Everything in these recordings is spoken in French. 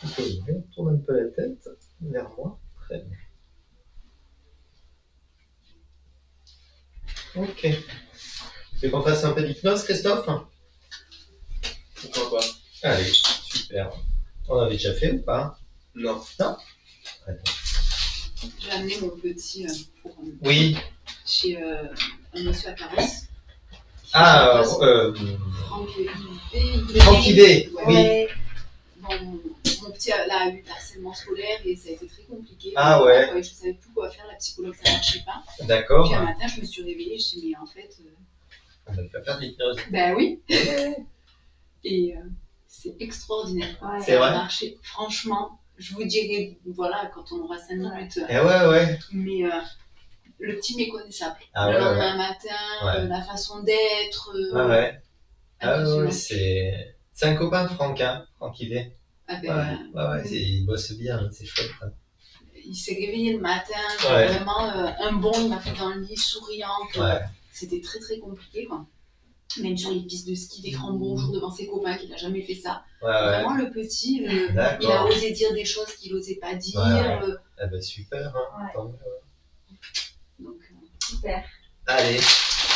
On tourne un peu la tête vers moi. Très bien. Ok. Tu veux qu'on fasse un peu d'hypnose, Christophe? Pourquoi pas? Allez, super. On avait déjà fait ou pas? Non. Non? Très bien. J'ai amené mon petit pour Oui. chez un monsieur à Caresse. Ah, Franck Idée, oui. Bon, mon petit là, a eu le harcèlement scolaire et ça a été très compliqué. Ah ouais. Je ne savais plus quoi faire, la psychologue ça ne marchait pas. D'accord. Puis un matin, je me suis réveillée, je me suis dit, mais en fait. On va faire de l'hypnose. Ben oui. Et c'est extraordinaire. Ouais. Ça a marché. Franchement, je vous dirai, voilà, quand on aura 5 minutes. Ouais. Mais le petit méconnaissable. Ah le ouais, lendemain matin, la façon d'être. C'est un copain de Franck, hein, Franck Idée. Ah ben, il bosse bien, hein, c'est chouette. Hein. Il s'est réveillé le matin, vraiment un bond, il m'a fait dans le lit, souriante. C'était très très compliqué, quoi. Même sur les pistes de ski, des grands bonjours devant ses copains, qu'il n'a jamais fait ça. Vraiment, le petit, il a osé dire des choses qu'il n'osait pas dire. Ah ben super, hein. Donc, super. Allez,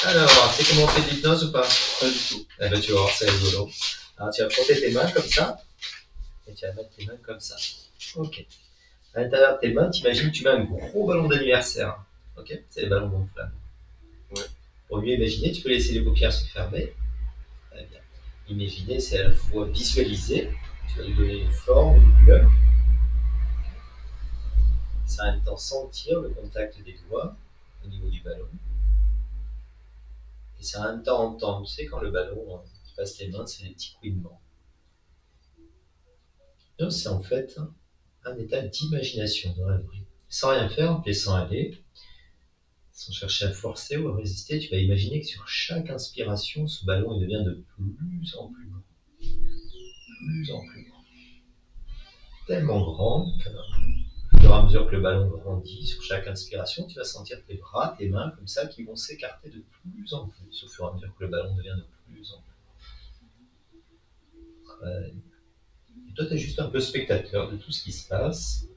alors, tu sais comment on fait de l'hypnose ou pas? Pas du tout. Eh ben tu vas voir, c'est rigolo. Alors tu vas frotter tes mains comme ça, et tu vas mettre tes mains comme ça. Ok. À l'intérieur de tes mains, t'imagines que tu mets un gros ballon d'anniversaire. Ok? C'est les ballons gonflables. Ouais. Pour mieux imaginer, tu peux laisser les paupières se fermer. Très bien. Imaginer, c'est à la fois visualiser, tu vas lui donner une forme, une couleur. Ça a un temps sentir le contact des doigts au niveau du ballon. Et ça a un temps entendre. Tu sais, quand le ballon passe les mains, c'est des petits couinements. Donc, c'est en fait un état d'imagination dans la bruit. Sans rien faire, en te laissant aller, sans chercher à forcer ou à résister, tu vas imaginer que sur chaque inspiration, ce ballon il devient de plus en plus grand. Plus en plus grand. Tellement grand que, au fur et à mesure que le ballon grandit, sur chaque inspiration, tu vas sentir tes bras, tes mains comme ça qui vont s'écarter de plus en plus, au fur et à mesure que le ballon devient de plus en plus. Et toi, tu es juste un peu spectateur de tout ce qui se passe.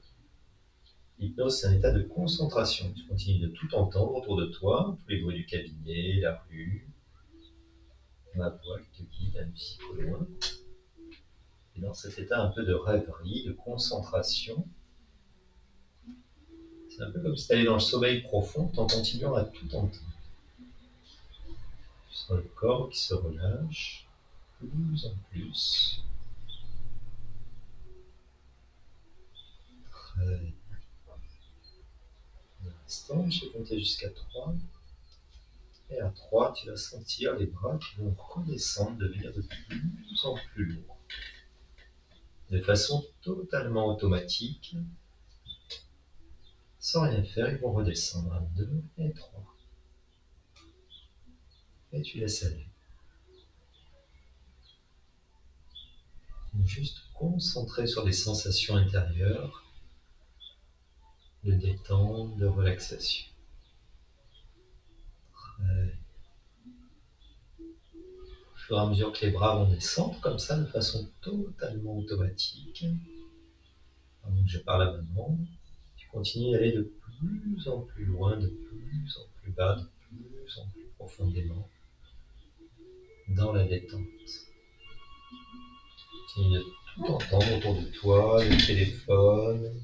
L'hypnose, c'est un état de concentration. Tu continues de tout entendre autour de toi, tous les bruits du cabinet, la rue, ma voix qui te guide, la musique au loin. Et dans cet état un peu de rêverie, de concentration, c'est un peu comme si tu allais dans le sommeil profond en continuant à tout entendre. Tu sens le corps qui se relâche plus en plus. Très bien. Un instant, je vais compter jusqu'à 3. Et à 3, tu vas sentir les bras qui vont redescendre, devenir de plus en plus lourds. De façon totalement automatique, sans rien faire, ils vont redescendre à 2 et 3. Et tu laisses aller. Juste concentrer sur les sensations intérieures de détente, de relaxation. Au fur et à mesure que les bras vont descendre comme ça, de façon totalement automatique, pendant que je parle à maman, tu continues d'aller de plus en plus loin, de plus en plus bas, de plus en plus profondément dans la détente. Tu continues de tout entendre autour de toi, le téléphone,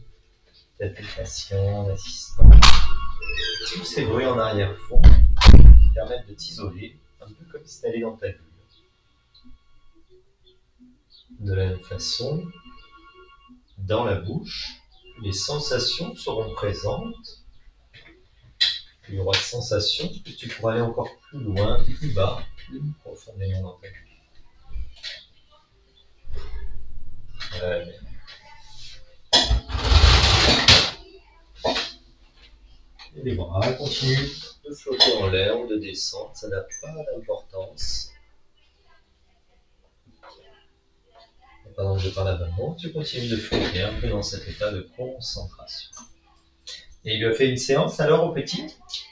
l'application, l'assistant. Tous ces bruits en arrière-fond qui permettent de t'isoler, un peu comme si tu allais dans ta bulle. De la même façon, dans la bouche, les sensations seront présentes. Il y aura des sensations que tu pourras aller encore plus loin, plus bas, plus profondément dans ta bulle. Et les bras continuent de flotter en l'air ou de descendre, ça n'a pas d'importance. Et pendant que je parle à maman, tu continues de flotter un peu dans cet état de concentration. Et il lui a fait une séance alors au petit?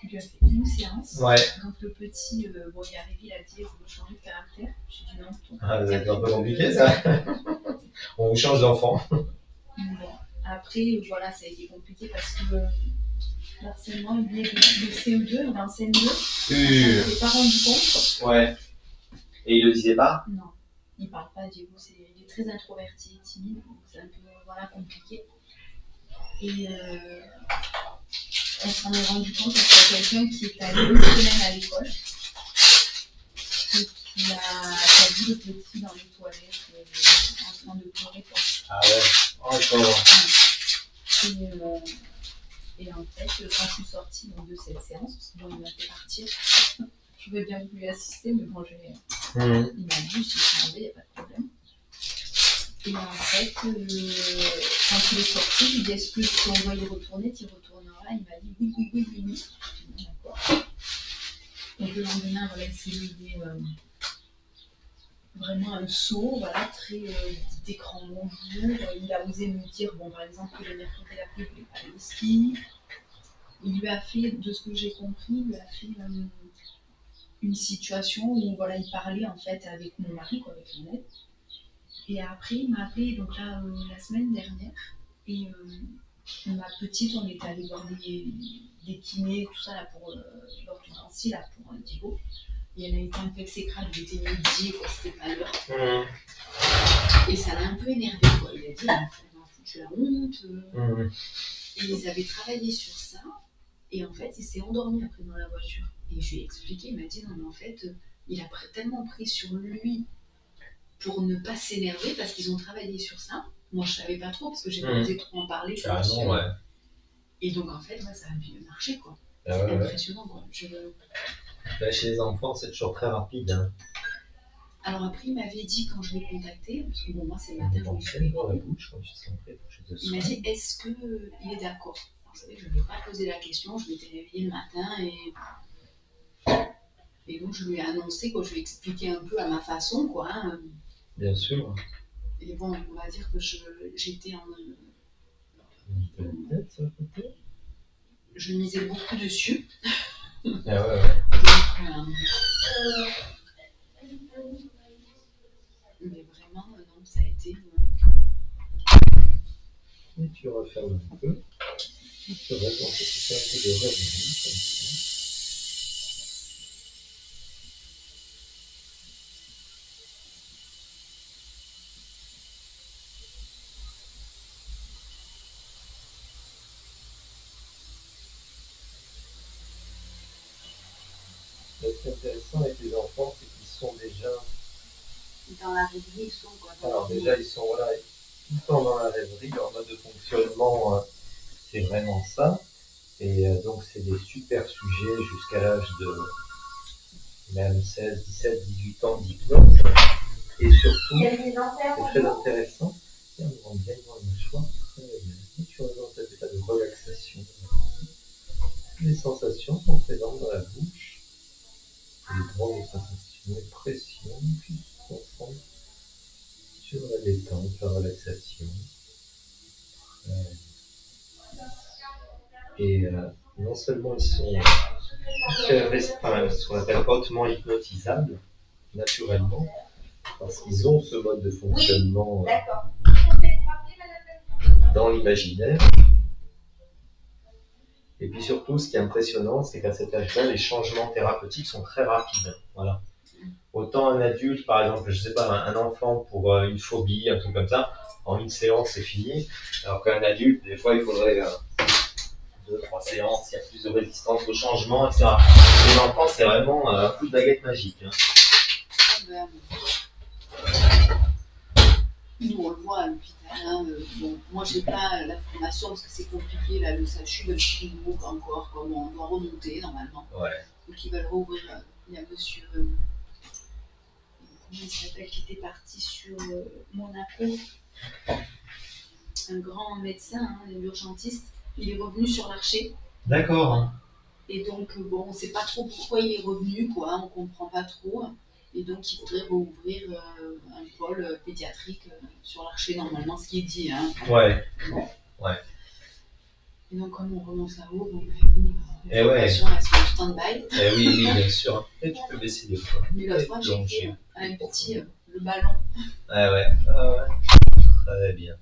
Il lui a fait une séance. Ouais. Donc le petit, il est arrivé, il a dit je veux changer de caractère. J'ai dit non. Ah, c'est un peu compliqué ça. On vous change d'enfant. après, voilà, ça a été compliqué parce que l'harcèlement, il est de CE2, il est en CM2. On ne s'est pas rendu compte. Ouais. Et il le disait pas? Non, il parle pas, Diego. Il est très introverti, timide, donc c'est un peu compliqué. Et on s'en est rendu compte parce qu'il y a quelqu'un qui est allé une semaine à l'école et qui a vu le petit dans les toilettes en train de pleurer. Ah ouais, encore. Et en fait, quand je suis sortie donc, de cette séance, parce que bon, il m'a fait partir, je voulais bien lui assister, mais bon, il m'a dit, si je m'en vais, il n'y a pas de problème. Et en fait, quand il est sorti, je lui ai dit, est-ce que si on doit y retourner, tu y retourneras? Il m'a dit oui. Je lui ai dit, d'accord. Donc le lendemain, voilà, il s'est levé vraiment un saut, voilà, très d'écran bonjour. Il a osé me dire, bon, par exemple, que le mercredi après, il voulait pas aller au ski. Il lui a fait, de ce que j'ai compris, il lui a fait une situation où voilà, il parlait en fait avec mon mari, quoi, avec Lionel. Et après, il m'a appelé donc là, la semaine dernière. Et ma petite, on était allé voir des kinés, tout ça là pour l'orthodontie, là pour Diego. Et elle a été un peu exécrable, il était midi, quoi, c'était pas l'heure. Et ça l'a un peu énervé, quoi. Il a dit, elle m'a foutu la honte. Et ils avaient travaillé sur ça. Et en fait, il s'est endormi après dans la voiture. Et je lui ai expliqué, il m'a dit, non mais en fait, il a tellement pris sur lui pour ne pas s'énerver parce qu'ils ont travaillé sur ça. Moi, je savais pas trop parce que j'ai pas osé trop en parler. Carrément, ouais. Et donc, en fait, ça a bien marché, quoi. Ah, c'est impressionnant, quoi. Bah, chez les enfants, c'est toujours très rapide. Hein. Alors après, il m'avait dit quand je l'ai contacté, parce que bon, moi, c'est le matin, je me suis dans la bouche quand je suis rentrée pour chez il m'a dit, est-ce qu'il est d'accord? Vous savez, je ne lui ai pas posé la question, je m'étais réveillée le matin et donc je lui ai annoncé, quoi, je lui ai expliqué un peu à ma façon, quoi. Hein. Bien sûr. Et bon, on va dire que j'étais en... Je misais beaucoup dessus. Ah ouais. Donc, mais vraiment, non, ça a été... Et tu refermes un peu. Tu restes dans cette un peu de rêverie, comme ça. Ce qui est intéressant avec les enfants, c'est qu'ils sont déjà... Dans la rêverie, ils sont quoi. Alors déjà, ils sont voilà, tout le temps dans la rêverie. Leur mode de fonctionnement, c'est vraiment ça. Et donc, c'est des super sujets jusqu'à l'âge de même 16, 17, 18 ans d'hypnose. Et surtout, c'est très intéressant. Et on rend bien dans le mâchoire, très bien. Et tu rentres dans cet état de relaxation. Les sensations sont présentes dans la bouche. Les grandes sensations et pression qui se concentrent sur la détente, la relaxation. Et non seulement ils sont très ce qu'on appelle hautement hypnotisables, naturellement, parce qu'ils ont ce mode de fonctionnement dans l'imaginaire. Et puis surtout, ce qui est impressionnant, c'est qu'à cet âge-là, les changements thérapeutiques sont très rapides. Voilà. Autant un adulte, par exemple, je sais pas, un enfant pour une phobie, un truc comme ça, en une séance, c'est fini. Alors qu'un adulte, des fois, il faudrait 2-3 séances, il y a plus de résistance au changement, etc. Les enfants, c'est vraiment un coup de baguette magique. Hein. Nous, on le voit à l'hôpital. Hein, bon, moi, j'ai pas la formation parce que c'est compliqué. Là, le SACHU, le petit encore, comment on doit remonter normalement. Ouais. Donc, ils veulent rouvrir. Il y a monsieur. Comment il s'appelle, qui était parti sur Monaco. Un grand médecin, hein, l'urgentiste. Il est revenu sur l'Archer. D'accord. Et donc, bon, on ne sait pas trop pourquoi il est revenu, quoi. On ne comprend pas trop. Et donc, il faudrait rouvrir un pôle pédiatrique sur l'Archer, normalement, ce qui est dit. Hein. Ouais. Bon. Ouais. Et donc, comme on commence à haut, bon, les formations, elles sont en stand-by. Oui, bien sûr. Et tu peux baisser les fois. Mais l'autre fois, j'ai fait un petit, le ballon. Ouais. Très bien.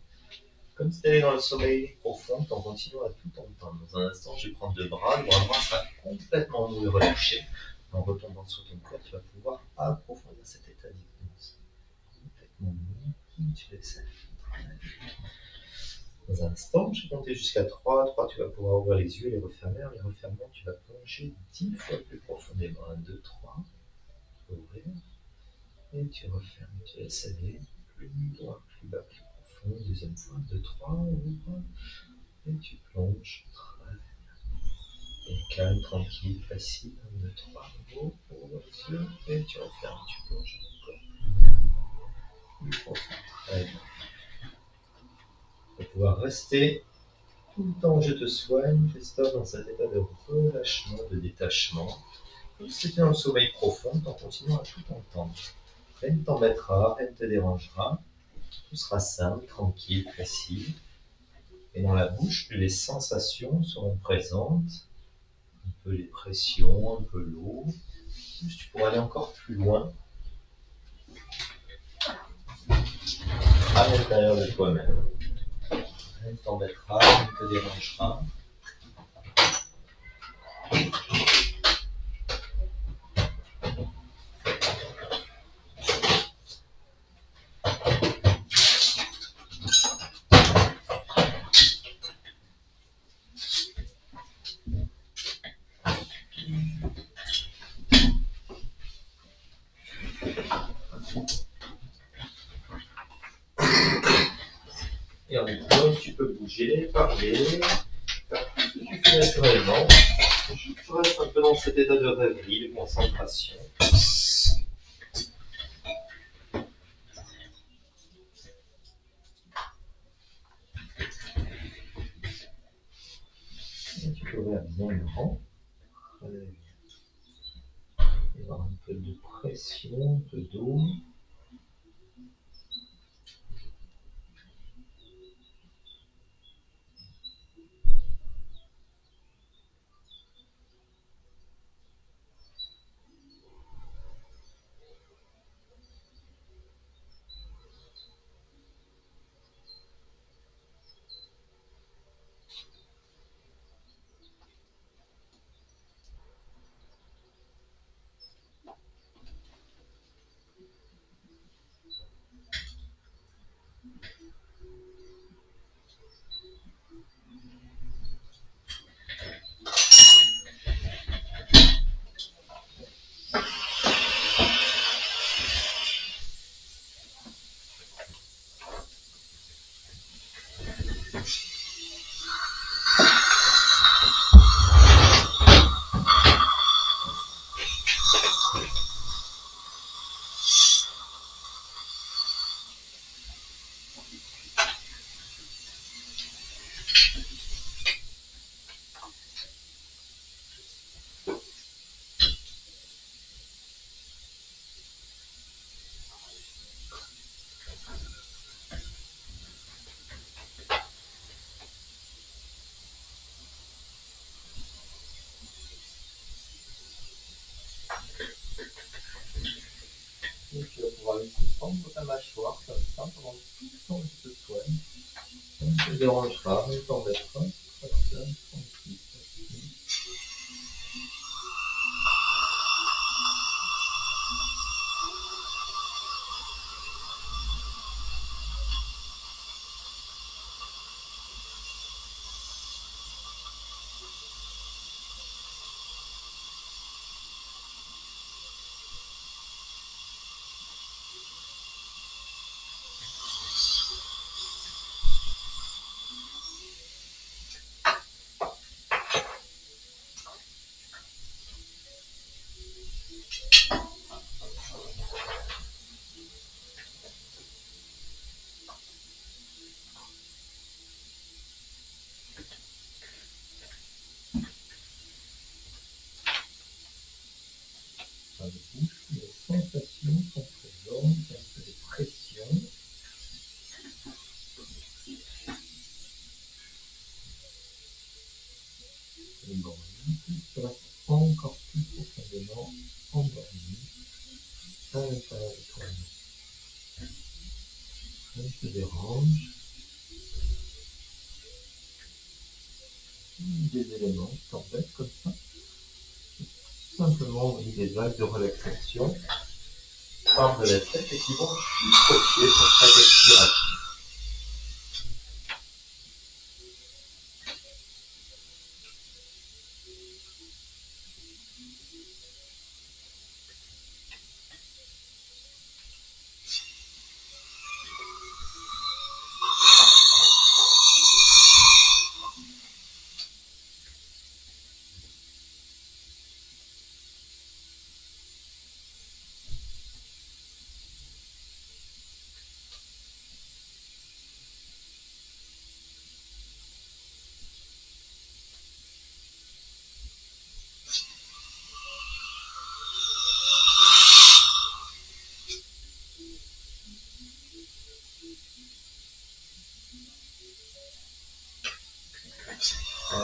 comme si tu allais dans le sommeil profond, en continuant à tout entendre. Dans un instant, je vais prendre deux bras, le bras droit sera complètement mou et relâché. En retombant sur ton corps, tu vas pouvoir approfondir cet état d'hypnose. Complètement mou, tu laisses aller. Dans un instant, je vais compter jusqu'à 3. 3, tu vas pouvoir ouvrir les yeux et les refermer. En les refermant, tu vas plonger 10 fois plus profondément. 1, 2, 3. Tu peux ouvrir. Et tu refermes. Tu laisses aller. Plus loin, plus bas, plus profond. Deuxième fois. 1, 2, 3. Ouvre. Et tu plonges. Très bien. Et calme, tranquille, facile. 1, 2, 3. Ouvre les yeux. Et tu refermes. Tu plonges encore plus profond. Très bien. Tu vas pouvoir rester tout le temps où je te soigne, Christophe, dans cet état de relâchement, de détachement. Comme si c'était un sommeil profond, en continuant à tout entendre. Rien ne t'embêtera, rien ne te dérangera. Tout sera simple, tranquille, facile. Et dans la bouche, les sensations seront présentes. Un peu les pressions, un peu l'eau. Juste, tu pourras aller encore plus loin à l'intérieur de toi-même. Rien ne t'embêtera, rien ne te dérangera. Et en même tu peux bouger, parler, faire tout ce que tu fais naturellement. Tu restes un peu dans cet état de rêverie, de concentration. Et tu peux ouvrir bien grand. Très bien. Il y avoir un peu de pression, un peu d'eau. Et tu vas pouvoir laisser tendre ta mâchoire comme ça pendant tout le temps que je te soigne. Ça ne te dérangera, ne t'embêtera. Très bien, tranquille, facile. Dans la bouche, les sensations sont présentes, un peu de pression. Endormi, tu restes encore plus profondément endormi à l'intérieur de toi-même. Rien ne te dérange. des éléments qui t'embêtent comme ça. Simplement des vagues de relaxation par de la tête et qui vont chiffrer sur chaque expiration. On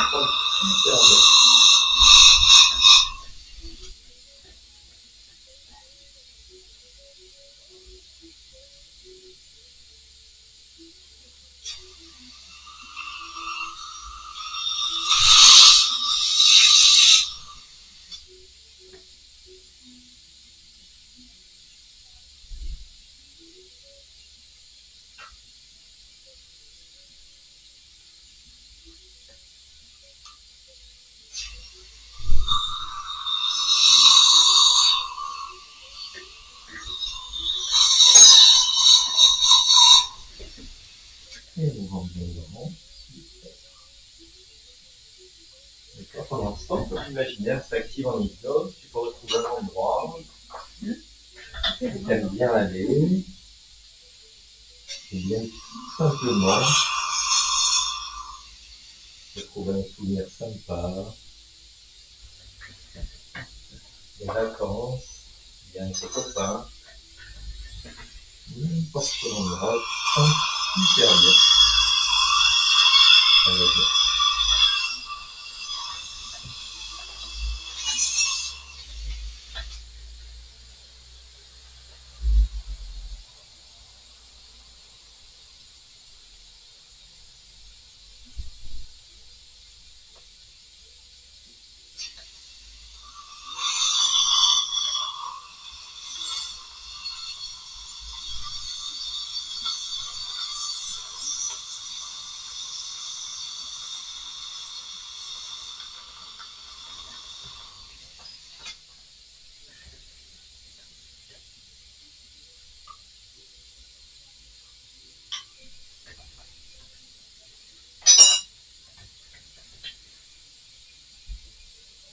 prend super bien. Et on rentre bien dedans. D'accord. Pendant ce temps, ton imaginaire s'active en hypnose. Tu peux retrouver un endroit où tu aimes bien aller. Et bien tout simplement retrouver un souvenir sympa, des vacances, bien tes copains. N'importe quel endroit, tu te sens super bien.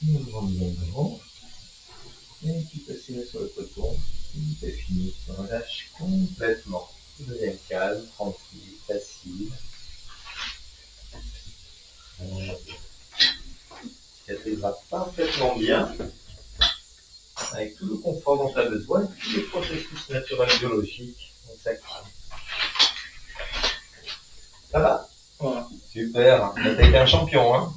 On rentre bien dedans. Et tu t'assieds sur le coton. C'est fini, tu te relâches complètement. Tu deviens calme, tranquille, facile. Tu t'intégreras parfaitement bien, avec tout le confort dont tu as besoin, et tous les processus naturels biologiques. Donc ça va? Voilà. Super, t'as été un champion, hein?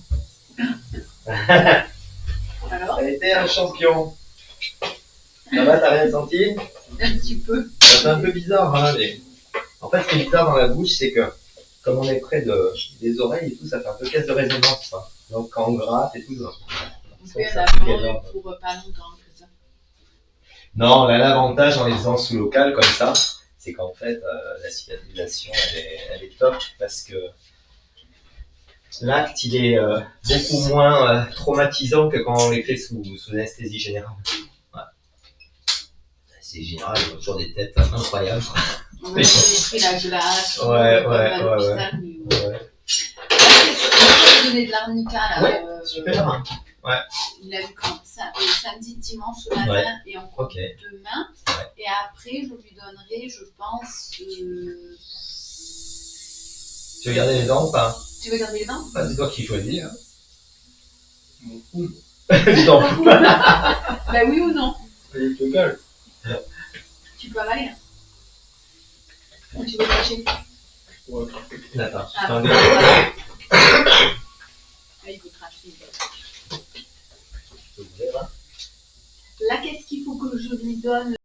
Alors? T'as été un champion. Ça va, t'as rien senti? Un petit peu. Ça fait un peu bizarre, hein, mais... En fait, ce qui est bizarre dans la bouche, c'est que, comme on est près des oreilles et tout, ça fait un peu caisse de résonance, ça. Donc quand on gratte et tout, On fait un abonnement pour pas longtemps que ça. Non, là, l'avantage en les faisant sous local comme ça, c'est qu'en fait, la cicatrisation, elle est top parce que l'acte, il est beaucoup moins traumatisant que quand on les fait sous anesthésie générale. Ouais. Anesthésie générale, il y a toujours des têtes incroyables. On a pris la glace. Ouais. Il m'a donné de l'arnica là. Ouais, super. Ouais. Il a eu quand samedi, dimanche ce matin et encore demain. Ouais. Et après, je lui donnerai, je pense. Tu veux garder les dents ou pas? Tu veux garder les dents? Bah, c'est toi qui choisis. Hein. Mon fou. Je t'en fous. Bah oui ou non? Je te gueule. Tu peux avaler. Hein. Ou tu veux cacher? Ouais. D'accord. Il faut cracher. Je peux ouvrir, hein. Là, qu'est-ce qu'il faut que je lui donne?